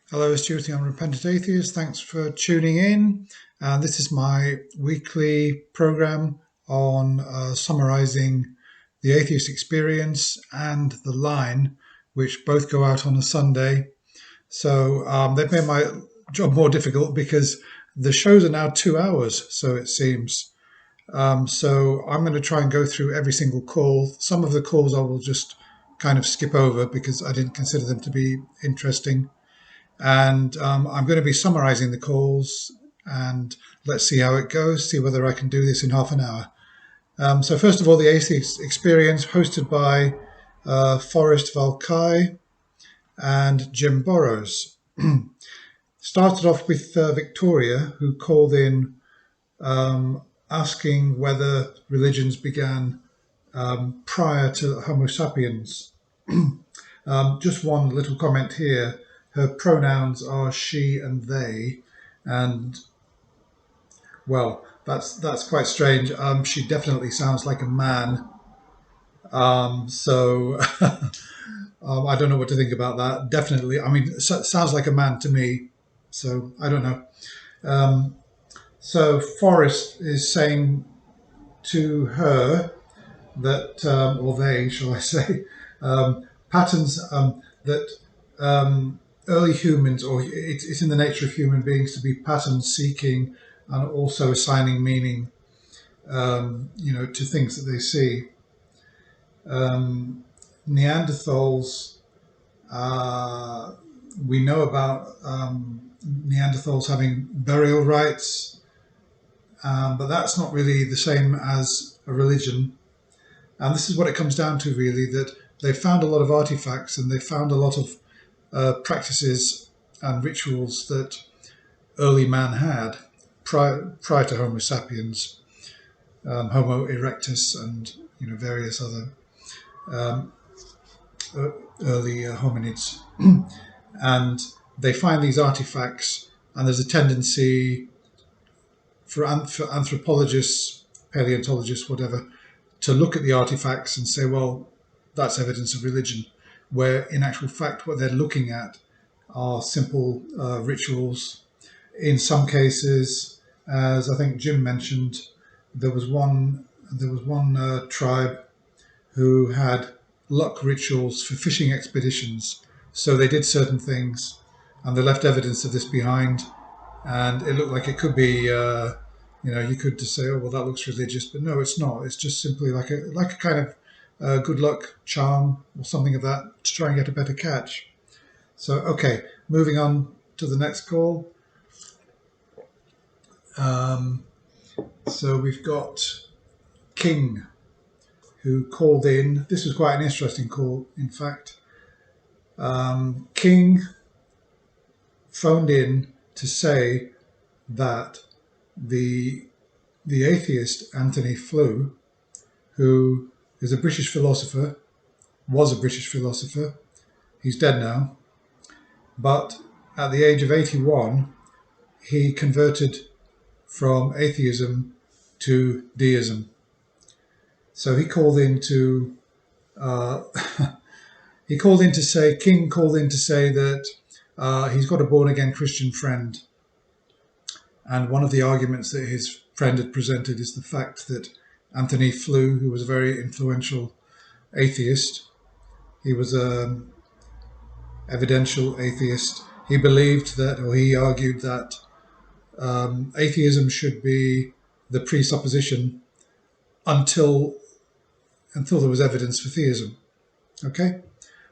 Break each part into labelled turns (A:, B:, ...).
A: Hello, Stuart. I'm Repentant Atheist. Thanks for tuning in. This is my weekly program on summarizing the atheist experience and the line, which both go out on a Sunday. So they've made my job more difficult because the shows are now 2 hours, so it seems. So I'm going to try and go through every single call. Some of the calls I will just kind of skip over because I didn't consider them to be interesting. And I'm going to be summarizing the calls, and let's see how it goes, see whether I can do this in half an hour. So first of all, the Atheist Experience, hosted by Forrest Valkai and Jim Burrows. Started off with Victoria, who called in asking whether religions began prior to Homo sapiens. Just one little comment here. Her pronouns are she and they, and well, that's quite strange. She definitely sounds like a man. So I don't know what to think about that. Definitely, I mean, sounds like a man to me. So I don't know. Um, so Forrest is saying to her that, or they, shall I say, patterns that early humans, or it's in the nature of human beings to be pattern seeking and also assigning meaning, to things that they see. Neanderthals, we know about Neanderthals having burial rites, but that's not really the same as a religion. And this is what it comes down to, really, that they found a lot of artifacts and they found a lot of practices and rituals that early man had prior to Homo sapiens, Homo erectus, and various other um, early hominids. And they find these artifacts, and there's a tendency for anthropologists, paleontologists, whatever, to look at the artifacts and say, well, that's evidence of religion, where in actual fact what they're looking at are simple rituals. In some cases, as I think Jim mentioned, there was one tribe who had luck rituals for fishing expeditions. So they did certain things, and they left evidence of this behind. And it looked like it could be, you could just say, oh well, that looks religious, but no, it's not. It's just simply like a kind of good luck charm or something of that to try and get a better catch. So okay, moving on to the next call. Um, so we've got King, who called in. This was quite an interesting call, in fact. King phoned in to say that the the atheist Anthony Flew, who is a British philosopher, was a British philosopher. He's dead now, but at the age of 81, he converted from atheism to deism. So he called in to uh, he called in to say King called in to say that he's got a born again Christian friend, and one of the arguments that his friend had presented is the fact that Anthony Flew, who was a very influential atheist, he was an evidential atheist. He believed that, or he argued that atheism should be the presupposition until there was evidence for theism. Okay,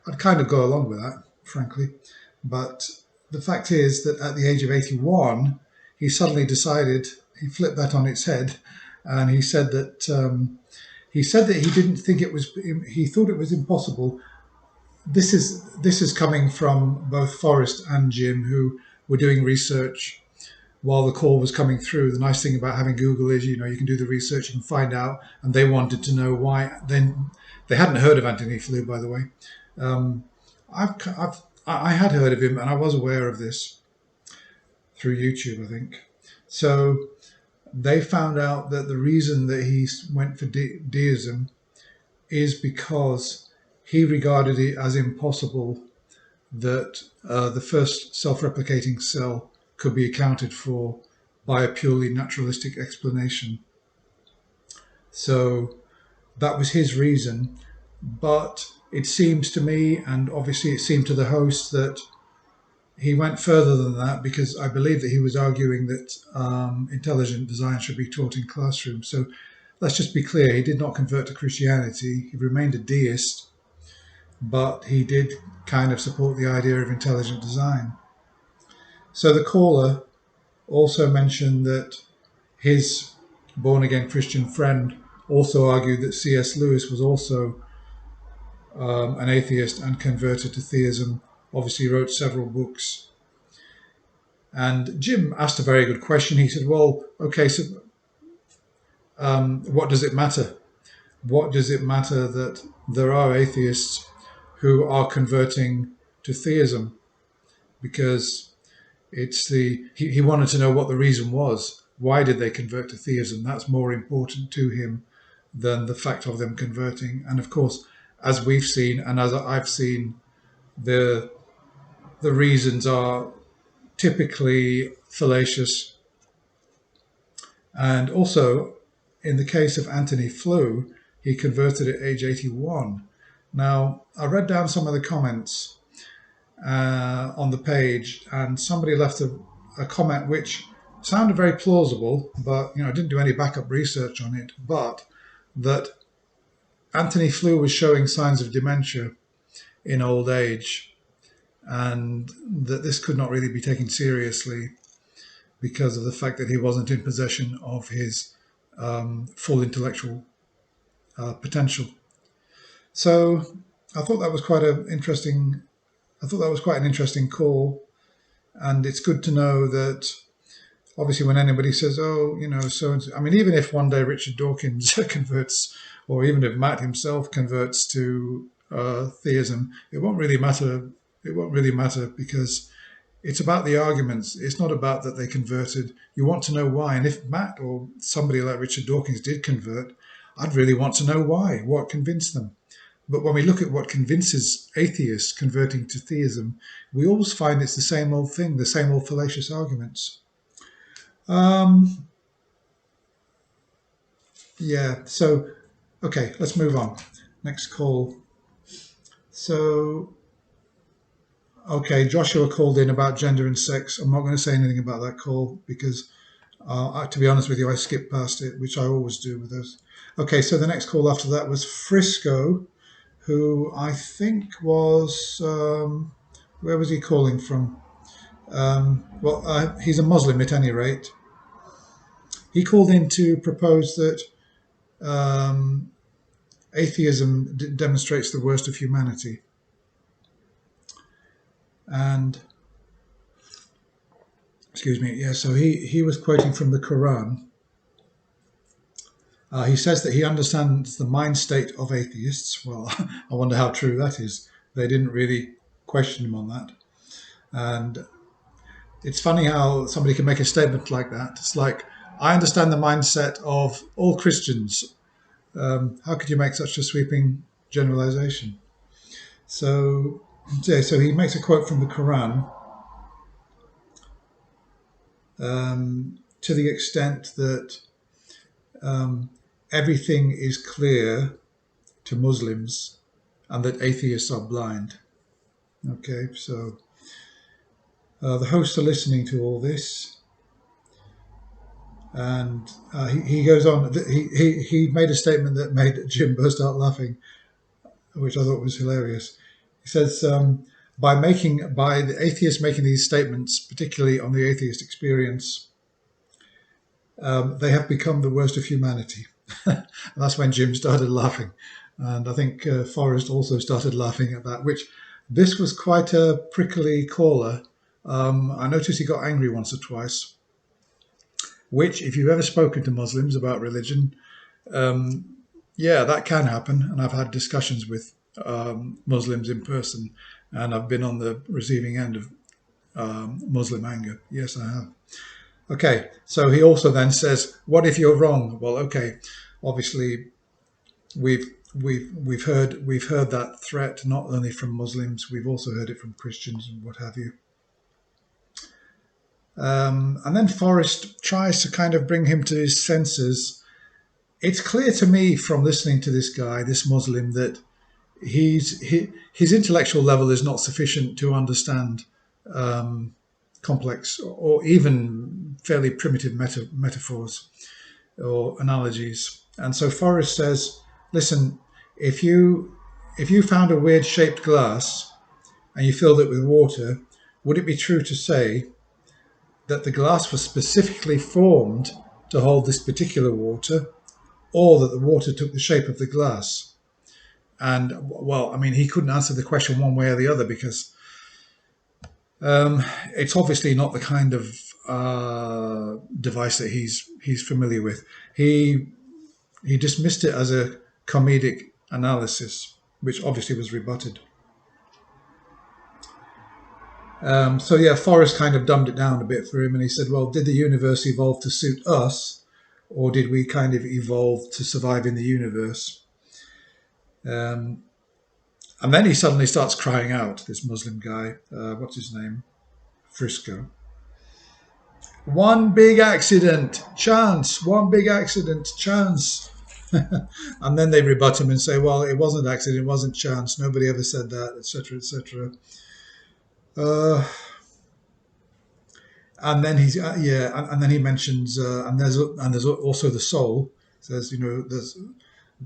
A: I'd kind of go along with that, frankly, but the fact is that at the age of 81, he suddenly decided he flipped that on its head, and he said that he didn't think it was. He thought it was impossible. This is coming from both Forrest and Jim, who were doing research while the call was coming through. The nice thing about having Google is, you can do the research, you can find out, and they wanted to know why. Then they hadn't heard of Anthony Flew, by the way. Um, I had heard of him, and I was aware of this through YouTube, I think. So they found out that the reason that he went for deism is because he regarded it as impossible that the first self-replicating cell could be accounted for by a purely naturalistic explanation. So that was his reason. But it seems to me, and obviously it seemed to the host, that he went further than that, because I believe that he was arguing that intelligent design should be taught in classrooms. So let's just be clear, he did not convert to Christianity. He remained a deist, but he did kind of support the idea of intelligent design. So the caller also mentioned that his born-again Christian friend also argued that C.S. Lewis was also an atheist and converted to theism. Obviously wrote several books. And Jim asked a very good question. He said, well, okay, so what does it matter? What does it matter that there are atheists who are converting to theism? Because it's he wanted to know what the reason was. Why did they convert to theism? That's more important to him than the fact of them converting. And of course, as we've seen, and as I've seen, the reasons are typically fallacious. And also, in the case of Anthony Flew, he converted at age 81. Now, I read down some of the comments on the page, and somebody left a comment which sounded very plausible, but I didn't do any backup research on it, but that Anthony Flew was showing signs of dementia in old age, and that this could not really be taken seriously because of the fact that he wasn't in possession of his full intellectual potential. So I thought that was quite an interesting call, and it's good to know that obviously when anybody says, oh, so and so, I mean, even if one day Richard Dawkins converts, or even if Matt himself converts to theism, it won't really matter. It won't really matter, because it's about the arguments. It's not about that they converted. You want to know why. And if Matt or somebody like Richard Dawkins did convert, I'd really want to know why, what convinced them. But when we look at what convinces atheists converting to theism, we always find it's the same old thing, the same old fallacious arguments. Yeah, so, okay, let's move on. Next call. So, okay, Joshua called in about gender and sex. I'm not going to say anything about that call because, to be honest with you, I skipped past it, which I always do with those. Okay, so the next call after that was Frisco, who I think was, where was he calling from? He's a Muslim at any rate. He called in to propose that atheism demonstrates the worst of humanity. And, excuse me, yeah, so he was quoting from the Quran. He says that he understands the mind state of atheists. Well, I wonder how true that is. They didn't really question him on that. And it's funny how somebody can make a statement like that. It's like, I understand the mindset of all Christians. How could you make such a sweeping generalization? So he makes a quote from the Quran to the extent that everything is clear to Muslims and that atheists are blind. Okay, so the hosts are listening to all this, and he goes on. He made a statement that made Jim burst out laughing, which I thought was hilarious. He says, by the atheists making these statements, particularly on the atheist experience, they have become the worst of humanity. And that's when Jim started laughing. And I think Forrest also started laughing at that, which this was quite a prickly caller. I noticed he got angry once or twice, which, if you've ever spoken to Muslims about religion, yeah, that can happen. And I've had discussions with Muslims in person, and I've been on the receiving end of Muslim anger. Yes, I have. Okay, so he also then says, what if you're wrong? Well, okay, obviously we've we've heard that threat not only from Muslims, we've also heard it from Christians and what have you. And then Forrest tries to kind of bring him to his senses. It's clear to me from listening to this guy, this Muslim, that his intellectual level is not sufficient to understand complex or even fairly primitive metaphors or analogies. And so Forrest says, listen, if you found a weird shaped glass and you filled it with water, would it be true to say that the glass was specifically formed to hold this particular water, or that the water took the shape of the glass? And well, I mean, he couldn't answer the question one way or the other, because it's obviously not the kind of device that he's familiar with. He dismissed it as a comedic analysis, which obviously was rebutted. So yeah, Forrest kind of dumbed it down a bit for him, and he said, well, did the universe evolve to suit us, or did we kind of evolve to survive in the universe? And then he suddenly starts crying out, this Muslim guy, what's his name? Frisco. One big accident, chance, one big accident, chance. And then they rebut him and say, well, it wasn't accident, it wasn't chance, nobody ever said that, etc., etc. And then and then he mentions, and there's also the soul. Says,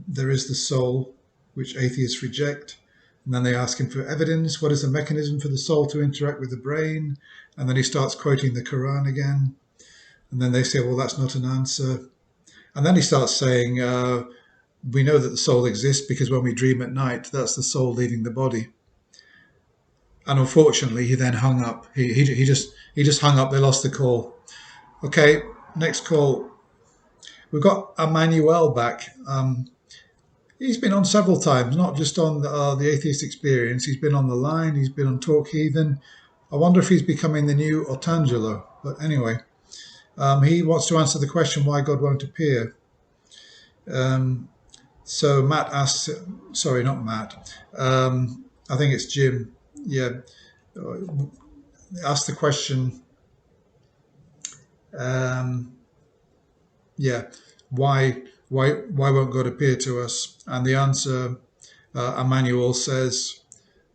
A: there is the soul, which atheists reject. And then they ask him for evidence. What is the mechanism for the soul to interact with the brain? And then he starts quoting the Quran again. And then they say, well, that's not an answer. And then he starts saying, we know that the soul exists because when we dream at night, that's the soul leaving the body. And unfortunately, he then hung up. He just hung up. They lost the call. Okay, next call. We've got Emmanuel back. He's been on several times, not just on the Atheist Experience. He's been on the line. He's been on Talk Heathen. I wonder if he's becoming the new Otangelo. But anyway, he wants to answer the question why God won't appear. So Matt asks, sorry, not Matt. I think it's Jim. Yeah, ask the question. Why won't God appear to us? And the answer, Emmanuel says,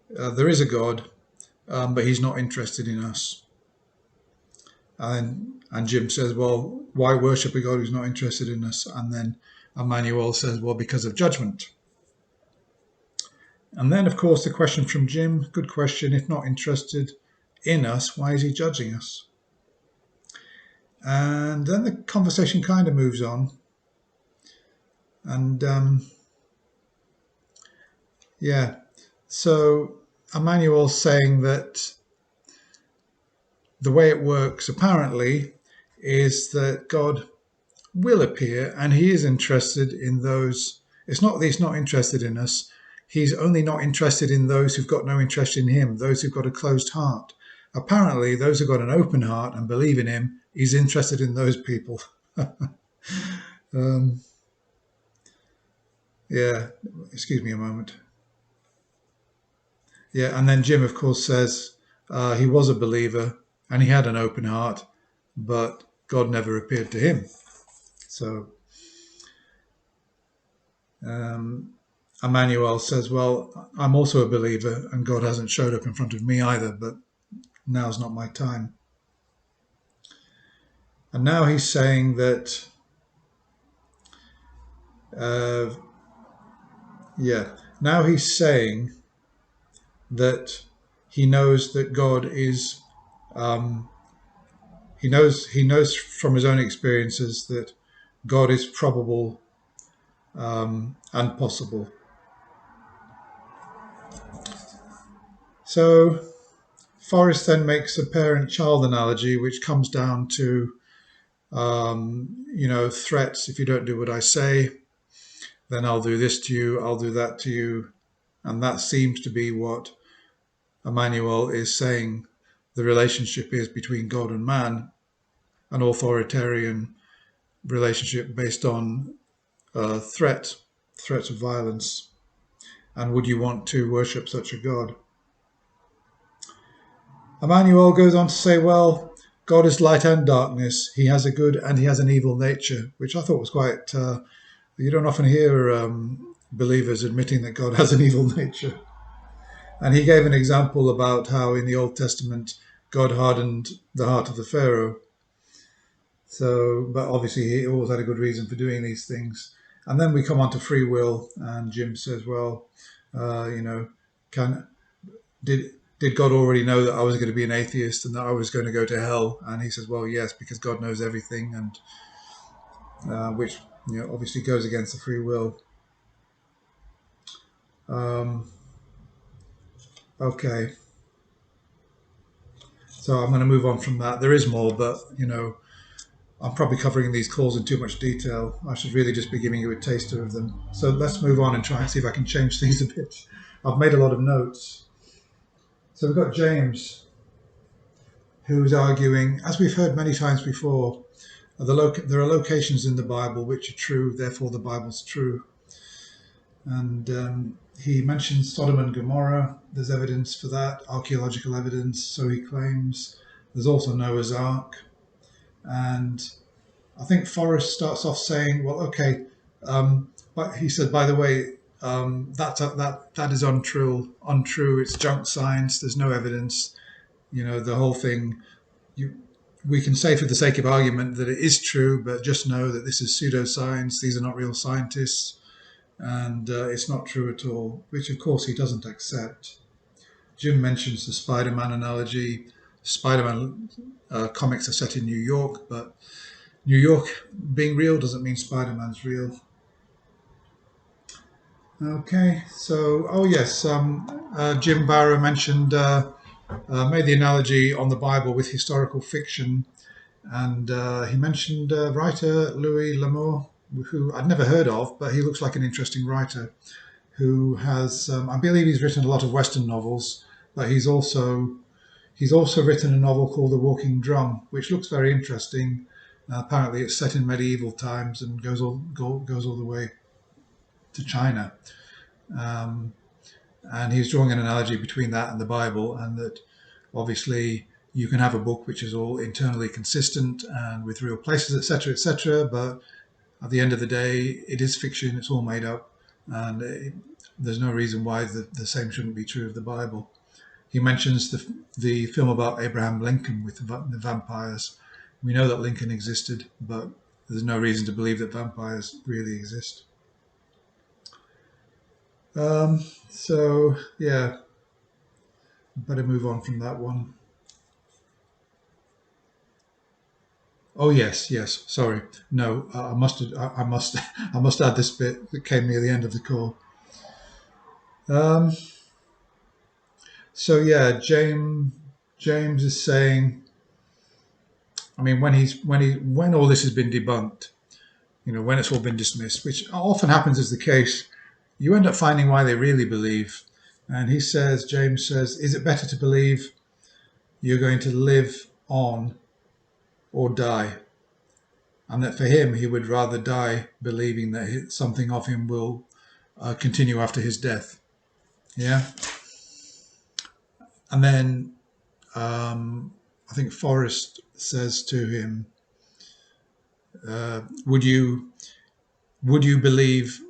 A: there is a God, but he's not interested in us. And Jim says, well, why worship a God who's not interested in us? And then Emmanuel says, well, because of judgment. And then, of course, the question from Jim, good question, if not interested in us, why is he judging us? And then the conversation kind of moves on. And so Emmanuel's saying that the way it works apparently is that God will appear and he is interested in those. It's not that he's not interested in us. He's only not interested in those who've got no interest in him, those who've got a closed heart. Apparently, those who've got an open heart and believe in him, he's interested in those people. Excuse me a moment. Yeah, and then Jim, of course, says he was a believer and he had an open heart, but God never appeared to him. So Emmanuel says, well, I'm also a believer and God hasn't showed up in front of me either, but now's not my time. And now he's saying that, now he's saying that he knows that God is, he knows from his own experiences that God is probable and possible. So Forrest then makes a parent-child analogy, which comes down to, threats. If you don't do what I say, then I'll do this to you, I'll do that to you. And that seems to be what Emmanuel is saying the relationship is between God and man, an authoritarian relationship based on threat threats of violence. And would you want to worship such a God? Emmanuel goes on to say, well, God is light and darkness. He has a good and he has an evil nature, which I thought was quite. You don't often hear believers admitting that God has an evil nature. And he gave an example about how in the Old Testament God hardened the heart of the Pharaoh. So, but obviously he always had a good reason for doing these things. And then we come on to free will, and Jim says, well, can did God already know that I was going to be an atheist and that I was going to go to hell? And he says, well, yes, because God knows everything, and which obviously goes against the free will. Okay, so I'm going to move on from that. There is more, but I'm probably covering these calls in too much detail. I should really just be giving you a taster of them. So let's move on and try and see if I can change things a bit. I've made a lot of notes. So we've got James, who's arguing, as we've heard many times before, there are locations in the Bible which are true, therefore the Bible's true. And he mentions Sodom and Gomorrah. There's evidence for that, archaeological evidence, so he claims. There's also Noah's Ark. And I think Forrest starts off saying, well, okay, but he said, by the way, that is untrue. It's junk science. There's no evidence. The whole thing. We can say for the sake of argument that it is true, but just know that this is pseudoscience. These are not real scientists, and it's not true at all, which of course he doesn't accept. Jim mentions the Spider-Man analogy. Spider-Man comics are set in New York, but New York being real doesn't mean Spider-Man's real. Okay, so, oh yes, Jim Barrow mentioned, made the analogy on the Bible with historical fiction, and he mentioned writer Louis L'Amour, who I'd never heard of, but he looks like an interesting writer, who has, I believe he's written a lot of Western novels, but he's also written a novel called The Walking Drum, which looks very interesting. Apparently it's set in medieval times and goes all the way to China. And he's drawing an analogy between that and the Bible, and that obviously you can have a book which is all internally consistent and with real places, etc., but at the end of the day, it is fiction, it's all made up, and there's no reason why the same shouldn't be true of the Bible. He mentions the film about Abraham Lincoln with the vampires. We know that Lincoln existed, but there's no reason to believe that vampires really exist. So, yeah, better move on from that one. Oh yes, sorry. No, I must add this bit that came near the end of the call. So yeah, James is saying, I mean, when all this has been debunked, when it's all been dismissed, which often happens as the case, you end up finding why they really believe. And James says, is it better to believe you're going to live on or die? And that for him, he would rather die believing that something of him will continue after his death. Yeah. And then I think Forrest says to him, would you believe,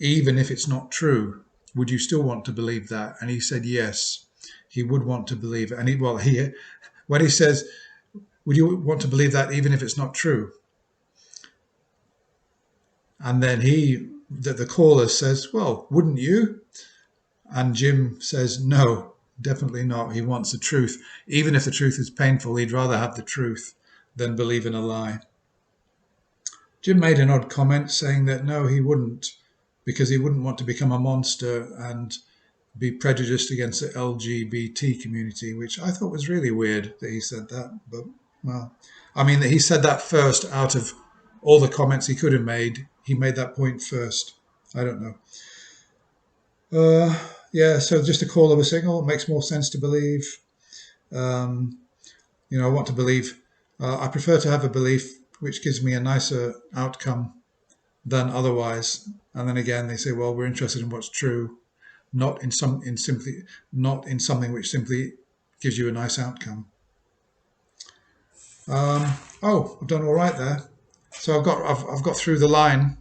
A: even if it's not true, would you still want to believe that? And he said yes, he would want to believe it. And when he says, would you want to believe that even if it's not true? And then the caller says, well, wouldn't you? And Jim says, no, definitely not. He wants the truth. Even if the truth is painful, he'd rather have the truth than believe in a lie. Jim made an odd comment saying that no, he wouldn't, because he wouldn't want to become a monster and be prejudiced against the LGBT community, which I thought was really weird that he said that. But, well, I mean, that he said that first out of all the comments he could have made. He made that point first. I don't know. Yeah, so just a caller was saying, oh, it makes more sense to believe. I want to believe. I prefer to have a belief which gives me a nicer outcome than otherwise. And then again, they say, well, we're interested in what's true, not in something which simply gives you a nice outcome. Oh, I've done all right there. So I've got through the line.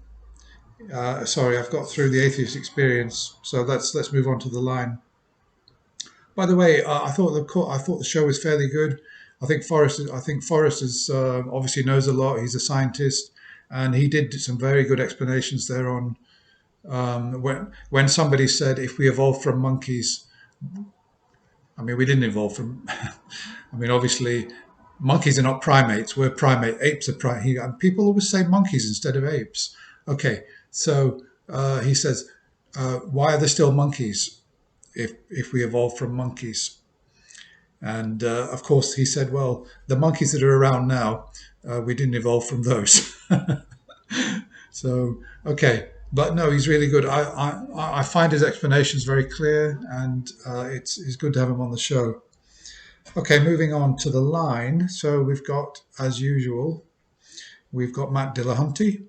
A: Sorry, I've got through the atheist experience. So let's move on to the line. By the way, I thought the show was fairly good. I think Forrest is obviously knows a lot. He's a scientist, and he did some very good explanations there on when somebody said if we evolved from monkeys. I mean, we didn't evolve from. I mean, obviously, monkeys are not primates. We're primate. Apes are primate. People always say monkeys instead of apes. Okay, so he says, why are there still monkeys if we evolved from monkeys? And of course, he said, well, the monkeys that are around now, we didn't evolve from those. So, okay. But no, he's really good. I find his explanations very clear, and it's good to have him on the show. Okay, moving on to the line. So we've got, as usual, we've got Matt Dillahunty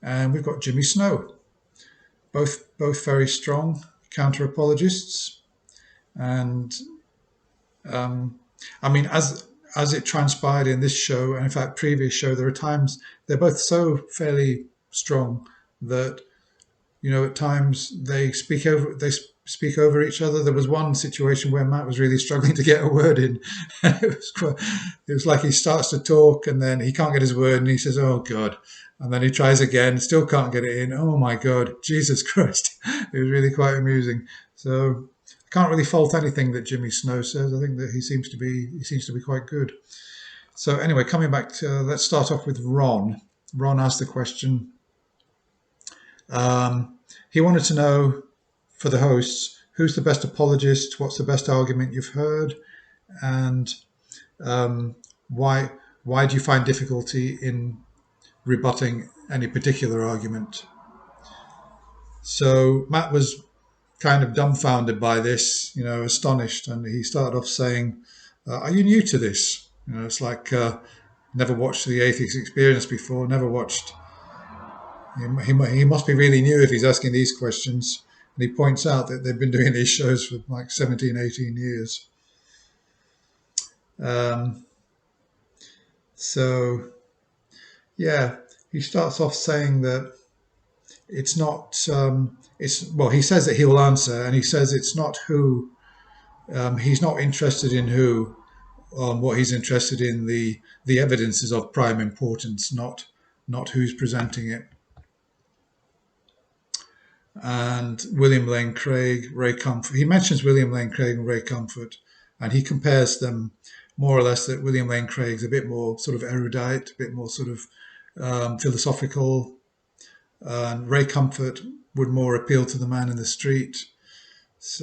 A: and we've got Jimmy Snow. Both very strong counter apologists. And I mean, as it transpired in this show, and in fact previous show, there are times they're both so fairly strong that at times they speak over each other. There was one situation where Matt was really struggling to get a word in. It was like he starts to talk and then he can't get his word and he says, "Oh God," and then he tries again, still can't get it in. Oh my God, Jesus Christ! It was really quite amusing. So I can't really fault anything that Jimmy Snow says. I think that he seems to be quite good. So anyway, coming back to, let's start off with Ron. Ron asked the question. He wanted to know, for the hosts, who's the best apologist, what's the best argument you've heard, and why do you find difficulty in rebutting any particular argument? So Matt was kind of dumbfounded by this, astonished, and he started off saying, "Are you new to this?" It's like never watched the Atheist Experience before, never watched. He must be really new if he's asking these questions. And he points out that they've been doing these shows for like 17, 18 years. So, yeah, he starts off saying that it's not, he says that he will answer, and he says it's not who, he's not interested in who, what he's interested in, the evidence is of prime importance, not who's presenting it. And William Lane Craig, Ray Comfort. He mentions William Lane Craig and Ray Comfort, and he compares them more or less that William Lane Craig's a bit more sort of erudite, a bit more sort of philosophical, and Ray Comfort would more appeal to the man in the street,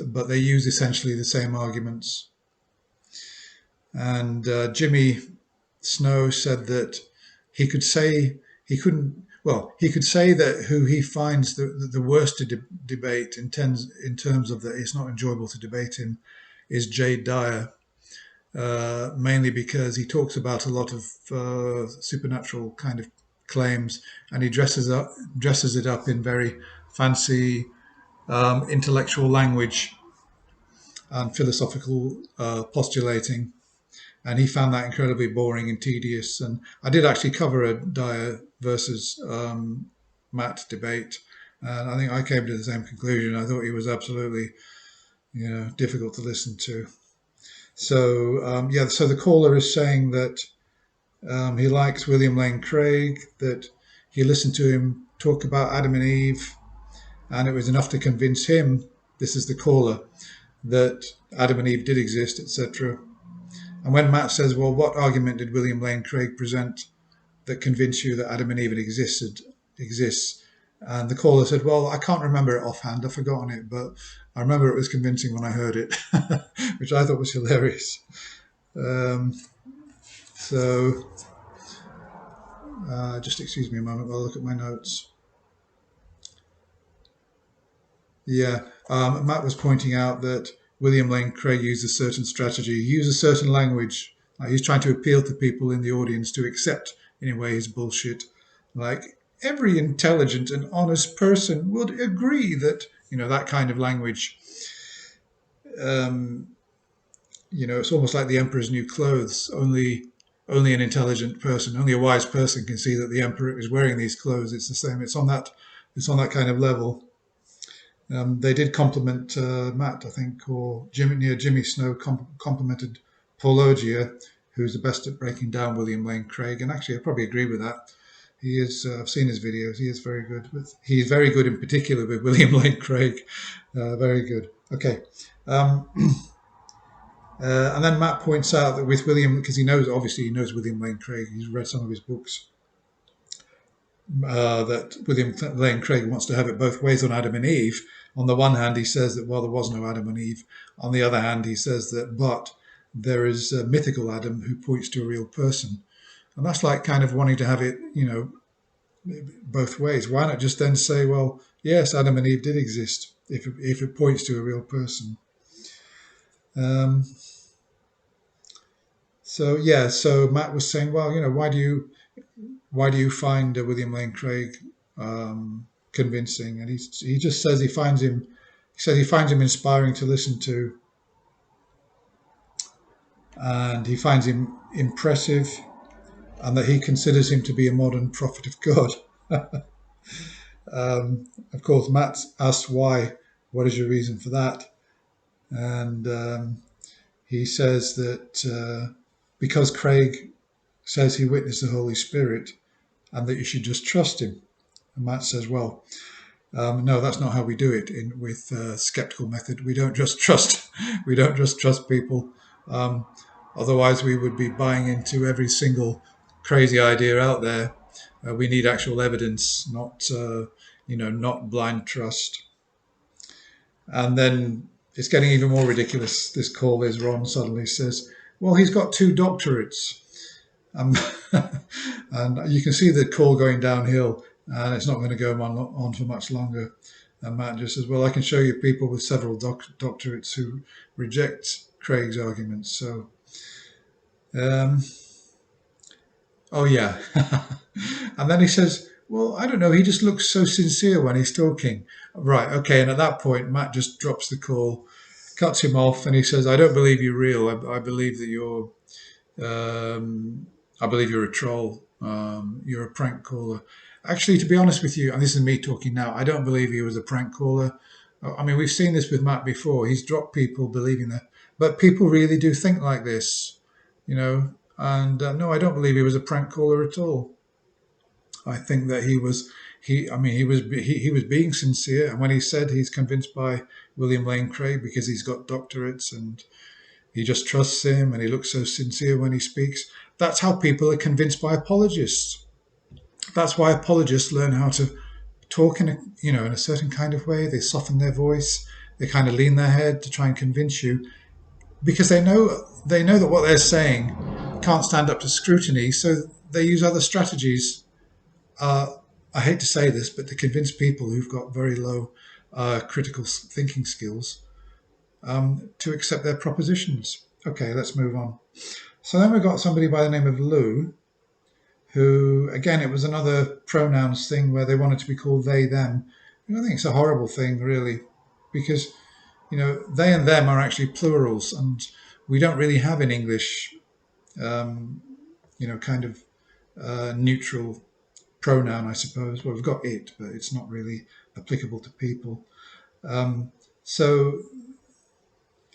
A: but they use essentially the same arguments. And Jimmy Snow said that he could say that who he finds the worst to debate in terms of that it's not enjoyable to debate him is Jade Dyer, mainly because he talks about a lot of supernatural kind of claims, and he dresses it up in very fancy intellectual language and philosophical postulating. And he found that incredibly boring and tedious. And I did actually cover a Dyer versus Matt debate, and I think I came to the same conclusion. I thought he was absolutely, difficult to listen to. So so the caller is saying that he likes William Lane Craig, that he listened to him talk about Adam and Eve, and it was enough to convince him, this is the caller, that Adam and Eve did exist, etc. And when Matt says, well, what argument did William Lane Craig present that convinced you that Adam and Eve exists? And the caller said, well, I can't remember it offhand. I've forgotten it, but I remember it was convincing when I heard it, which I thought was hilarious. Just excuse me a moment while I look at my notes. Yeah, Matt was pointing out that William Lane Craig used a certain strategy. He used a certain language. He's trying to appeal to people in the audience to accept, in a way, his bullshit. Like, every intelligent and honest person would agree that, that kind of language, um, it's almost like the emperor's new clothes. Only an intelligent person, only a wise person can see that the emperor is wearing these clothes. It's the same. It's on that kind of level. They did compliment Matt, I think, or Jimmy Snow complimented Paul Ogier, who's the best at breaking down William Lane Craig. And actually, I probably agree with that. He is. I've seen his videos. He is very good. He's very good in particular with William Lane Craig. Very good. Okay. Um, and then Matt points out that with William, because he knows William Lane Craig. He's read some of his books. That William Lane Craig wants to have it both ways on Adam and Eve. On the one hand, he says that, well, there was no Adam and Eve. On the other hand, he says that, but there is a mythical Adam who points to a real person. And that's like kind of wanting to have it, both ways. Why not just then say, well, yes, Adam and Eve did exist if it points to a real person? So Matt was saying, well, why do you find William Lane Craig convincing? And he just says he finds him inspiring to listen to, and he finds him impressive, and that he considers him to be a modern prophet of God. Of course, Matt asked why. What is your reason for that? And he says that because Craig says he witnessed the Holy Spirit, and that you should just trust him. And Matt says, well, no, that's not how we do it with skeptical method. We don't just trust. We don't just trust people. Otherwise, we would be buying into every single crazy idea out there. We need actual evidence, not blind trust. And then it's getting even more ridiculous. This call is Ron suddenly says, well, he's got 2 doctorates. And you can see the call going downhill, and it's not going to go on for much longer. And Matt just says, well, I can show you people with several doctorates who reject Craig's arguments. So, oh yeah. And then he says, well, I don't know, he just looks so sincere when he's talking. Right, okay, and at that point, Matt just drops the call, cuts him off, and he says, I don't believe you're real. I believe that you're a troll. You're a prank caller. Actually, to be honest with you, and this is me talking now, I don't believe he was a prank caller. I mean, we've seen this with Matt before. He's dropped people believing that. But people really do think like this, And no, I don't believe he was a prank caller at all. I think that he was being sincere. And when he said he's convinced by William Lane Craig because he's got doctorates and he just trusts him and he looks so sincere when he speaks, that's how people are convinced by apologists. That's why apologists learn how to talk in a certain kind of way. They soften their voice. They kind of lean their head to try and convince you, because they know that what they're saying can't stand up to scrutiny. So they use other strategies. I hate to say this, but to convince people who've got very low critical thinking skills to accept their propositions. Okay, let's move on. So then we've got somebody by the name of Lou, who, again, it was another pronouns thing where they wanted to be called they, them. I think it's a horrible thing, really, because, they and them are actually plurals, and we don't really have in English, kind of neutral pronoun, I suppose. Well, we've got it, but it's not really applicable to people. So,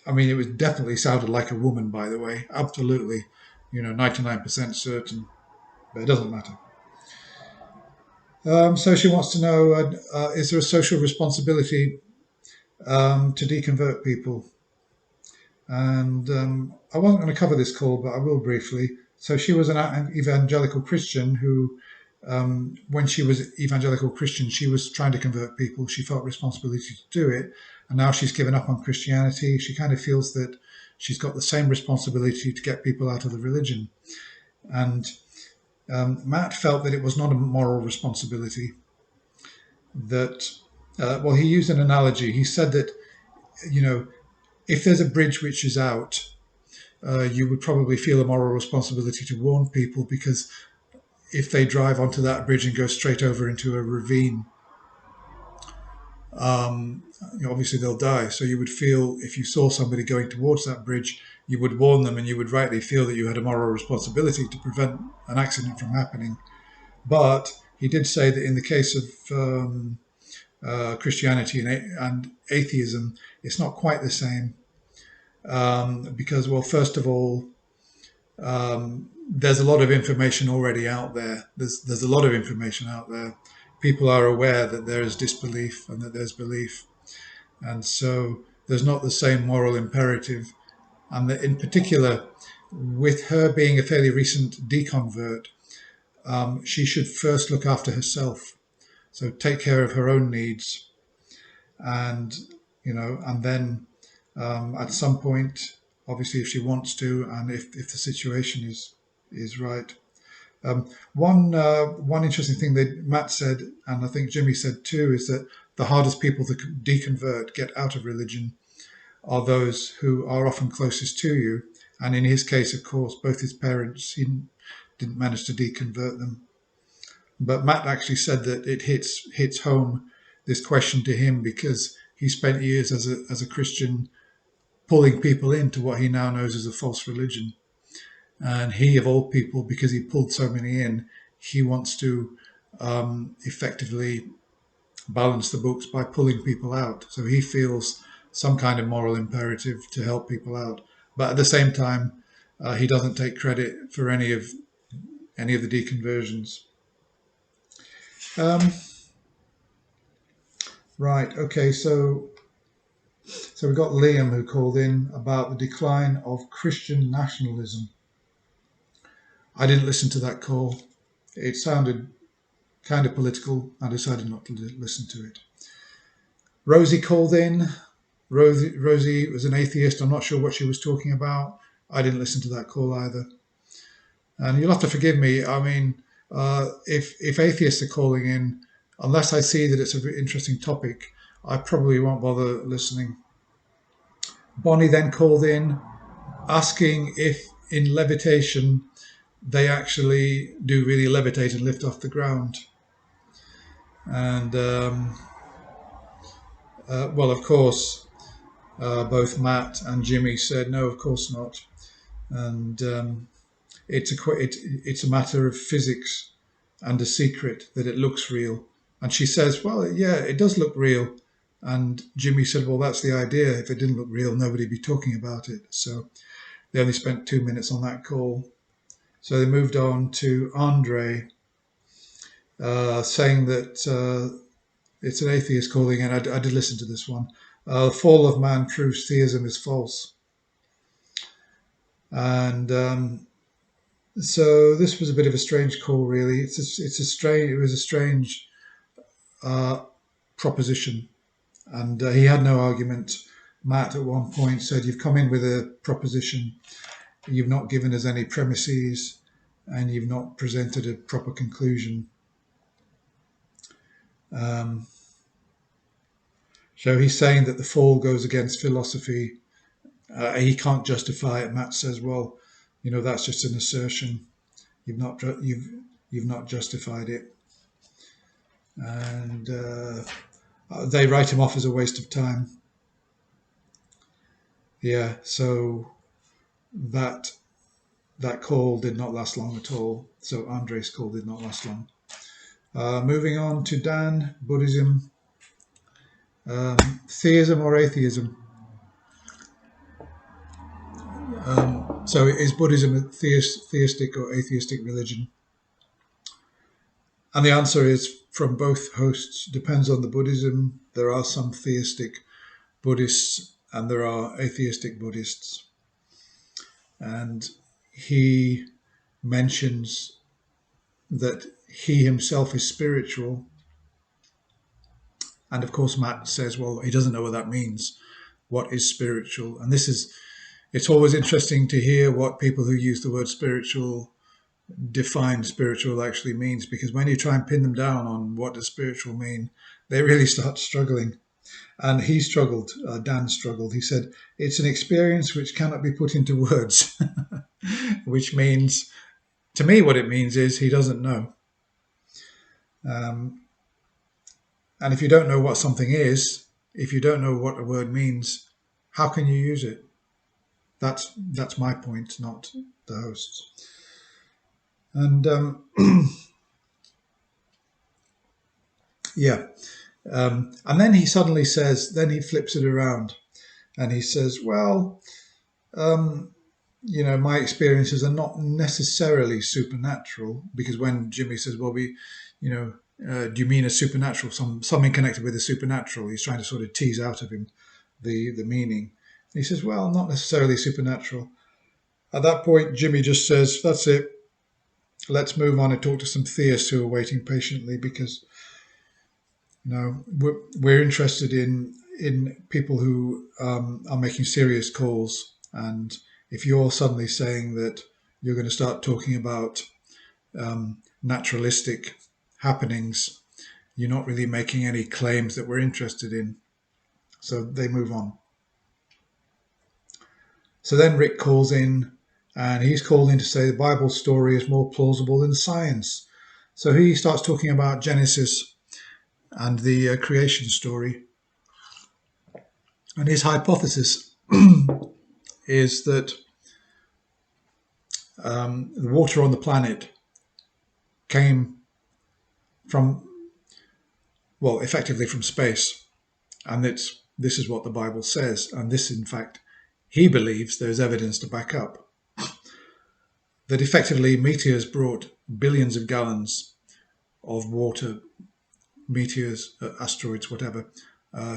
A: I mean, it was definitely sounded like a woman, by the way. Absolutely, 99% certain, but it doesn't matter. So she wants to know, is there a social responsibility to deconvert people? And I wasn't going to cover this call, but I will briefly. So she was an evangelical Christian who, when she was evangelical Christian, she was trying to convert people. She felt responsibility to do it. And now she's given up on Christianity. She kind of feels that she's got the same responsibility to get people out of the religion. And Matt felt that it was not a moral responsibility. That, he used an analogy. He said that, if there's a bridge which is out, you would probably feel a moral responsibility to warn people, because if they drive onto that bridge and go straight over into a ravine, obviously they'll die. So you would feel, if you saw somebody going towards that bridge, you would warn them, and you would rightly feel that you had a moral responsibility to prevent an accident from happening. But he did say that in the case of Christianity and atheism, it's not quite the same, because, well, first of all, there's a lot of information already out there. There's a lot of information out there. People are aware that there is disbelief and that there's belief, and so there's not the same moral imperative. And that in particular, with her being a fairly recent deconvert, she should first look after herself. So take care of her own needs, and and then at some point, obviously, if she wants to, and if the situation is right. One interesting thing that Matt said, and I think Jimmy said too, is that the hardest people to deconvert, get out of religion, are those who are often closest to you. And in his case, of course, both his parents, he didn't manage to deconvert them. But Matt actually said that it hits home, this question, to him, because he spent years as a Christian pulling people into what he now knows as a false religion. And he, of all people, because he pulled so many in, he wants to effectively balance the books by pulling people out. So he feels some kind of moral imperative to help people out. But at the same time, he doesn't take credit for any of the deconversions. Right. Okay. So we've got Liam, who called in about the decline of Christian nationalism. I didn't listen to that call. It sounded kind of political. I decided not to listen to it. Rosie called in. Rosie was an atheist. I'm not sure what she was talking about. I didn't listen to that call either. And you'll have to forgive me. I mean, if atheists are calling in, unless I see that it's an interesting topic, I probably won't bother listening. Bonnie then called in asking if in levitation they actually do really levitate and lift off the ground. And well, of course, both Matt and Jimmy said no, of course not. And it's a matter of physics and a secret that it looks real. And she says, well, yeah, it does look real. And Jimmy said, well, that's the idea. If it didn't look real, nobody'd be talking about it. So they only spent 2 minutes on that call. So they moved on to Andre, saying that it's an atheist calling in. I did listen to this one. The fall of man proves theism is false. And so this was a bit of a strange call, really. It was a strange proposition, and he had no argument. Matt at one point said, "You've come in with a proposition, you've not given us any premises, and you've not presented a proper conclusion." So he's saying that the fall goes against philosophy. He can't justify it. Matt says, "Well, that's just an assertion. You've not justified it," and they write him off as a waste of time. Yeah, so that call did not last long at all. So Andre's call did not last long. Moving on to Dan, Buddhism, theism or atheism. So is Buddhism a theistic or atheistic religion? And the answer is, from both hosts, depends on the Buddhism. There are some theistic Buddhists and there are atheistic Buddhists. And he mentions that he himself is spiritual. And of course, Matt says, well, he doesn't know what that means. What is spiritual? And it's always interesting to hear what people who use the word spiritual define spiritual actually means, because when you try and pin them down on what does spiritual mean, they really start struggling. And he struggled, Dan struggled. He said, it's an experience which cannot be put into words, which means To me, what it means is he doesn't know. Um, and if you don't know what something is, if you don't know what a word means, how can you use it? That's my point, not the host's. And yeah, and then he suddenly says, then he flips it around, and he says, "Well, um, my experiences are not necessarily supernatural." Because when Jimmy says, "Well, do you mean a supernatural? Something connected with the supernatural?" He's trying to sort of tease out of him the meaning. And he says, "Well, not necessarily supernatural." At that point, Jimmy just says, "That's it. Let's move on and talk to some theists who are waiting patiently, because we're interested in people who are making serious calls. And if you're suddenly saying that you're going to start talking about naturalistic happenings, you're not really making any claims that we're interested in." So they move on. So then Rick calls in, and he's called in to say the Bible story is more plausible than science. So he starts talking about Genesis and the creation story. And his hypothesis is that the water on the planet came from, well, effectively from space. And this is what the Bible says. And this, in fact, he believes there's evidence to back up. That effectively meteors brought billions of gallons of water, meteors, asteroids, whatever,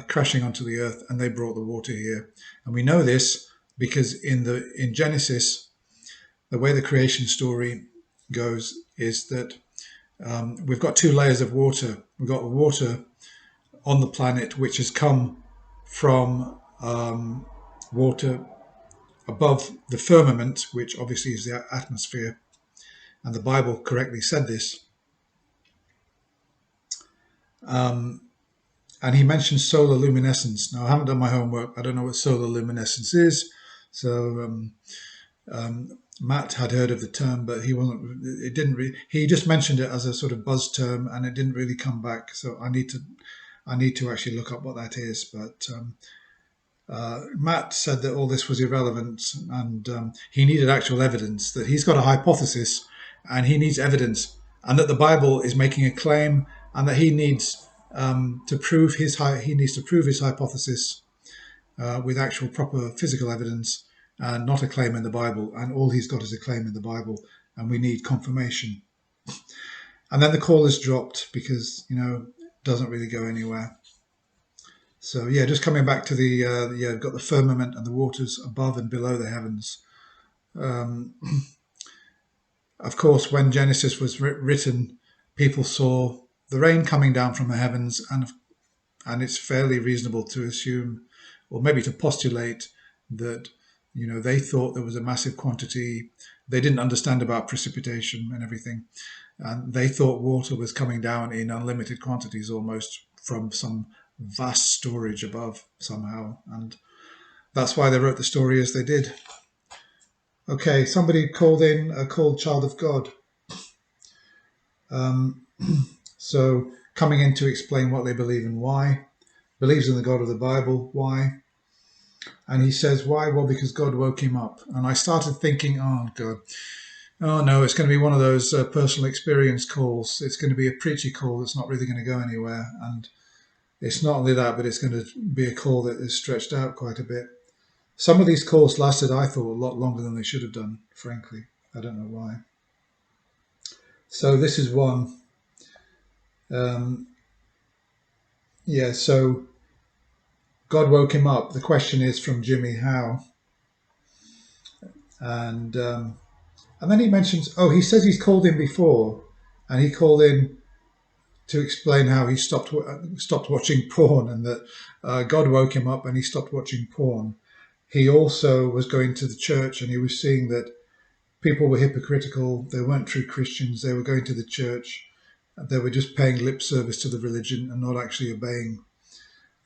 A: crashing onto the Earth, and they brought the water here. And we know this because in Genesis, the way the creation story goes is that we've got two layers of water. We've got the water on the planet, which has come from water above the firmament, which obviously is the atmosphere. And the Bible correctly said this. And he mentioned solar luminescence. Now, I haven't done my homework. I don't know what solar luminescence is. So Matt had heard of the term, but he wasn't. It didn't. He just mentioned it as a sort of buzz term, and it didn't really come back. So I need to actually look up what that is. But Matt said that all this was irrelevant, and he needed actual evidence. That he's got a hypothesis, and he needs evidence, and that the Bible is making a claim, and that he needs to prove his hypothesis with actual proper physical evidence, and not a claim in the Bible. And all he's got is a claim in the Bible, and we need confirmation. And then the call is dropped because it doesn't really go anywhere. So yeah, just coming back to the got the firmament and the waters above and below the heavens. Of course, when Genesis was written, people saw the rain coming down from the heavens, and it's fairly reasonable to assume, or maybe to postulate, that they thought there was a massive quantity. They didn't understand about precipitation and everything, and they thought water was coming down in unlimited quantities, almost from some vast storage above somehow, and that's why they wrote the story as they did. Okay, somebody called in a called Child of God. So coming in to explain what they believe and why. Believes in the God of the Bible. Why? And he says, why? Well, because God woke him up. And I started thinking, oh, God. Oh, no, it's going to be one of those personal experience calls. It's going to be a preachy call that's not really going to go anywhere. And it's not only that, but it's going to be a call that is stretched out quite a bit. Some of these calls lasted, I thought, a lot longer than they should have done, frankly. I don't know why. So this is one. So God woke him up. The question is from Jimmy, how? And then he mentions, he says he's called in before, and he called in to explain how he stopped watching porn, and that God woke him up and he stopped watching porn. He also was going to the church, and he was seeing that people were hypocritical. They weren't true Christians. They were going to the church. They were just paying lip service to the religion and not actually obeying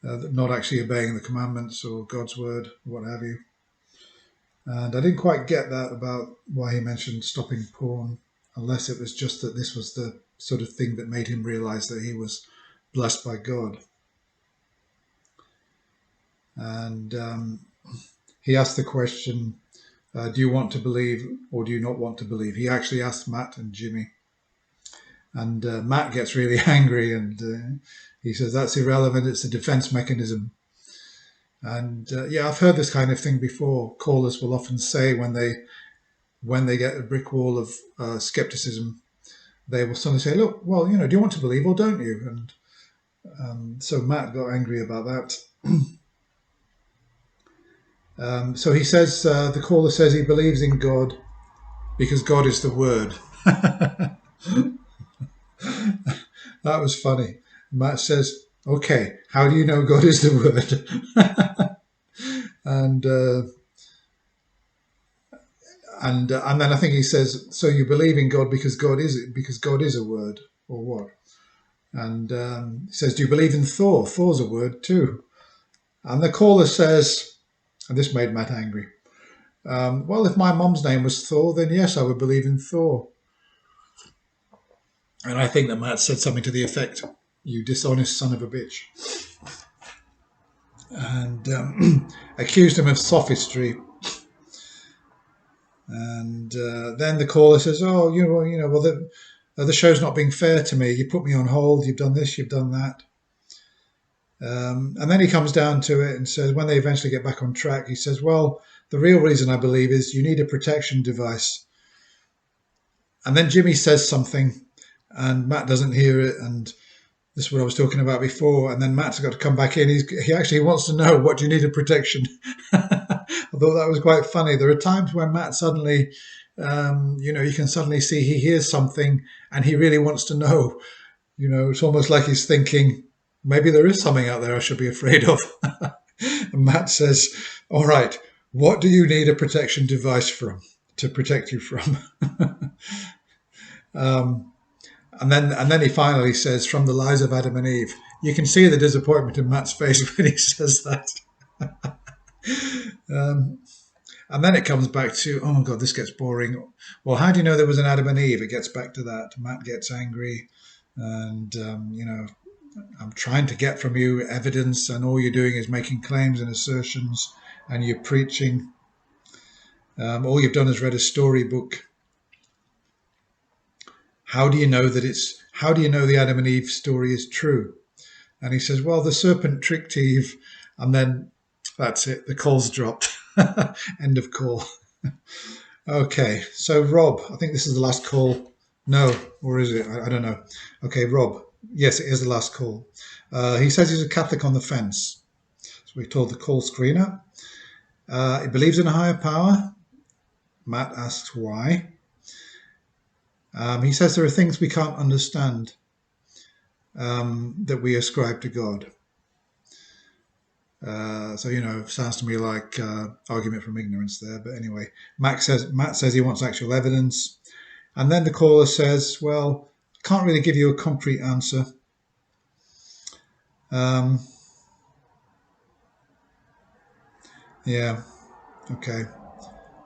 A: the commandments or God's word, or what have you. And I didn't quite get that about why he mentioned stopping porn. unless it was just that this was the sort of thing that made him realize that he was blessed by God. And he asked the question, do you want to believe or do you not want to believe? He actually asked Matt and Jimmy. And Matt gets really angry, and he says, that's irrelevant, it's a defense mechanism. And yeah, I've heard this kind of thing before. Callers will often say when they get a brick wall of skepticism, they will suddenly say, look, well, do you want to believe or don't you? And so Matt got angry about that. So he says, the caller says he believes in God because God is the Word. That was funny. Matt says, okay, how do you know God is the Word? and then I think he says, so you believe in God because God is a word, or what? And he says, do you believe in Thor? Thor's a word too. And the caller says, and this made Matt angry, well, if my mum's name was Thor, then yes, I would believe in Thor. And I think that Matt said something to the effect, you dishonest son of a bitch. And accused him of sophistry. And then the caller says, oh, the show's not being fair to me. You put me on hold, you've done this, you've done that. And then he comes down to it and says, when they eventually get back on track, he says, well, the real reason I believe is you need a protection device. And then Jimmy says something and Matt doesn't hear it, and this is what I was talking about before. And then Matt's got to come back in. He actually wants to know, what do you need a protection? I thought that was quite funny. There are times when Matt suddenly, you can suddenly see he hears something and he really wants to know. It's almost like he's thinking, maybe there is something out there I should be afraid of. And Matt says, all right, what do you need a protection device to protect you from? And then he finally says, from the lies of Adam and Eve. You can see the disappointment in Matt's face when he says that. And then it comes back to, oh my God, this gets boring. Well, how do you know there was an Adam and Eve? It gets back to that. Matt gets angry and, I'm trying to get from you evidence, and all you're doing is making claims and assertions, and you're preaching. All you've done is read a storybook. How do you know the Adam and Eve story is true? And he says, well, the serpent tricked Eve, and then that's it. The call's dropped. End of call. Okay, so Rob, I think this is the last call. No, or is it? I don't know. Okay, Rob. Yes, it is the last call. He says he's a Catholic on the fence. So we told the call screener. He believes in a higher power. Matt asks why. He says there are things we can't understand that we ascribe to God. Sounds to me like argument from ignorance there. But anyway, Matt says he wants actual evidence. And then the caller says, well, I can't really give you a concrete answer. Yeah, okay.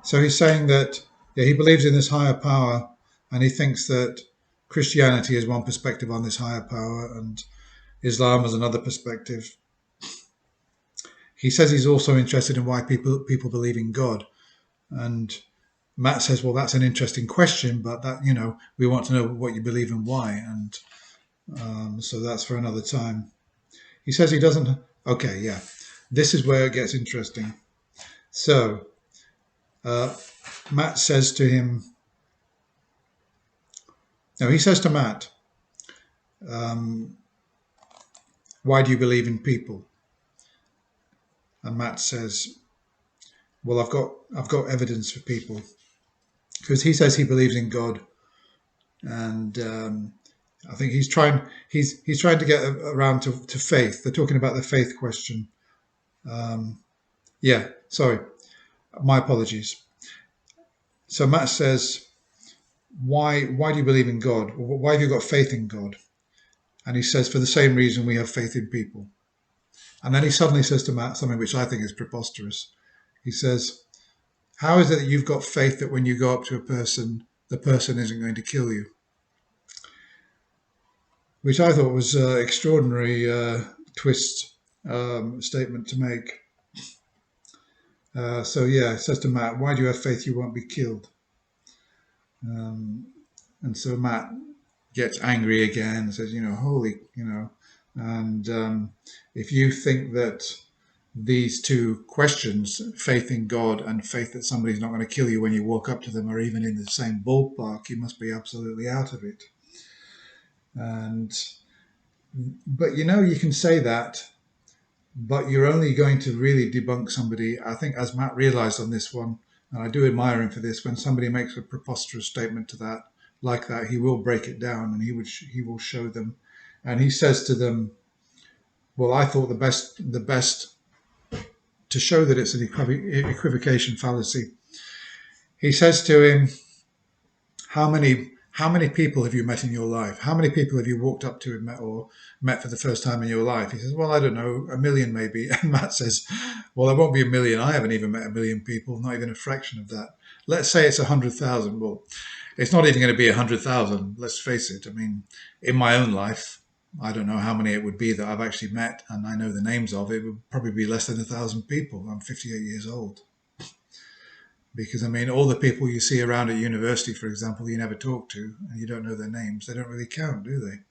A: So he's saying that he believes in this higher power, and he thinks that Christianity is one perspective on this higher power and Islam is another perspective. He says he's also interested in why people believe in God. And Matt says, well, that's an interesting question, but that, we want to know what you believe and why. And so that's for another time. He says he doesn't. Okay, yeah. This is where it gets interesting. So Matt says to him, no, he says to Matt, why do you believe in people? And Matt says, well, I've got evidence for people, because he says he believes in God, and I think he's trying to get around to faith. They're talking about the faith question. Sorry, my apologies. So Matt says, why do you believe in God? Why have you got faith in God? And he says, for the same reason we have faith in people. And then he suddenly says to Matt something which I think is preposterous. He says, how is it that you've got faith that when you go up to a person, the person isn't going to kill you. Which I thought was an extraordinary twist statement to make. So yeah, it says to Matt, why do you have faith you won't be killed? And so Matt gets angry again and says, holy, and if you think that these two questions, faith in God and faith that somebody's not going to kill you when you walk up to them, are even in the same ballpark, you must be absolutely out of it. But you can say that, but you're only going to really debunk somebody. I think, as Matt realized on this one, and I do admire him for this, when somebody makes a preposterous statement to that, like that, he will break it down and he will show them. And he says to them, well, I thought the best to show that it's an equivocation fallacy. He says to him, how many people have you met in your life? How many people have you walked up to and met for the first time in your life? He says, well, I don't know, 1 million maybe. And Matt says, well, there won't be 1 million. I haven't even met 1 million people, not even a fraction of that. Let's say it's 100,000. Well, it's not even going to be 100,000. Let's face it. I mean, in my own life, I don't know how many it would be that I've actually met and I know the names of. It would probably be less than 1,000 people. I'm 58 years old. Because, I mean, all the people you see around at university, for example, you never talk to and you don't know their names. They don't really count, do they?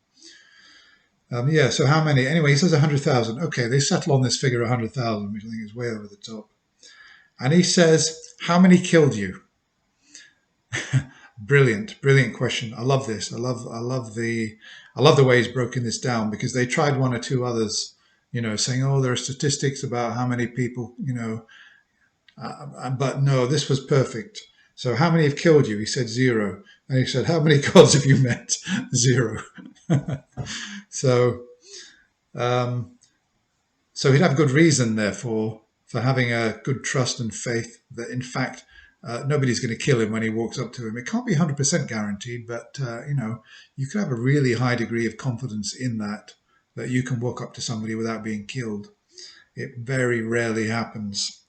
A: So how many? Anyway, he says 100,000. Okay, they settle on this figure 100,000, which I think is way over the top. And he says, how many killed you? Brilliant question. I love this. I love the way he's broken this down, because they tried one or two others, saying, oh, there are statistics about how many people, but no, this was perfect. So how many have killed you? He said 0. And he said, how many gods have you met? 0. So he'd have good reason, therefore, for having a good trust and faith that, in fact, nobody's going to kill him when he walks up to him. It can't be 100% guaranteed, but, you can have a really high degree of confidence in that you can walk up to somebody without being killed. It very rarely happens.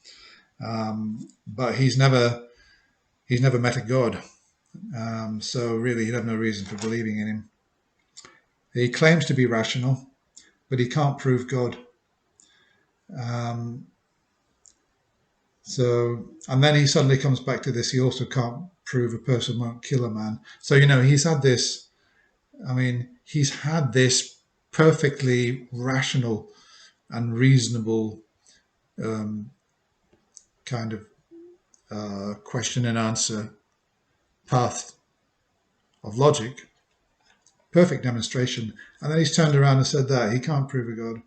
A: But he's never met a God. So really, he'd have no reason for believing in him. He claims to be rational, but he can't prove God. And then he suddenly comes back to this. He also can't prove a person won't kill a man. So, he's had this, he's had this perfectly rational and reasonable kind of question and answer path of logic, perfect demonstration, and then he's turned around and said that he can't prove a God,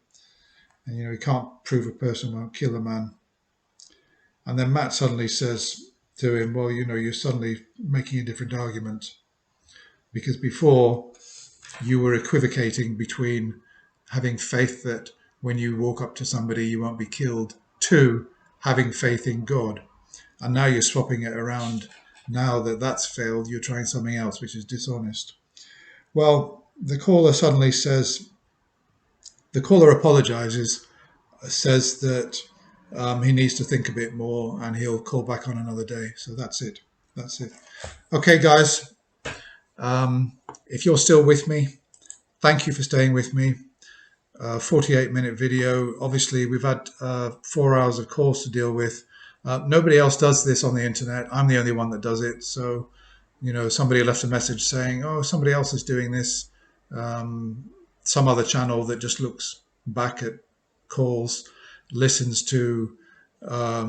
A: and he can't prove a person won't kill a man. And then Matt suddenly says to him, well, you're suddenly making a different argument, because before you were equivocating between having faith that when you walk up to somebody you won't be killed to having faith in God. And now you're swapping it around. Now that that's failed, you're trying something else, which is dishonest. Well, the caller apologizes, says that he needs to think a bit more and he'll call back on another day. So that's it. Okay, guys. If you're still with me, thank you for staying with me. 48-minute video. Obviously, we've had 4 hours of calls to deal with. Nobody else does this on the internet. I'm the only one that does it. So, somebody left a message saying, oh, somebody else is doing this. Some other channel that just looks back at calls, listens to a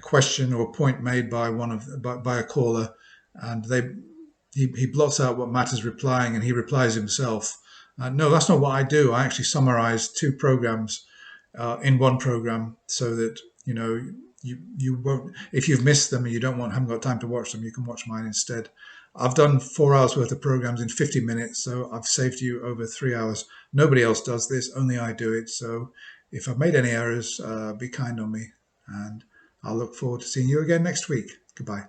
A: question or a point made by by a caller, and he blots out what Matt is replying and he replies himself. No, that's not what I do. I actually summarize 2 programs in one program, so that you won't, if you've missed them and you haven't got time to watch them, you can watch mine instead. I've done 4 hours worth of programs in 50 minutes, so I've saved you over 3 hours. Nobody else does this, only I do it. So if I've made any errors, be kind on me, and I'll look forward to seeing you again next week. Goodbye.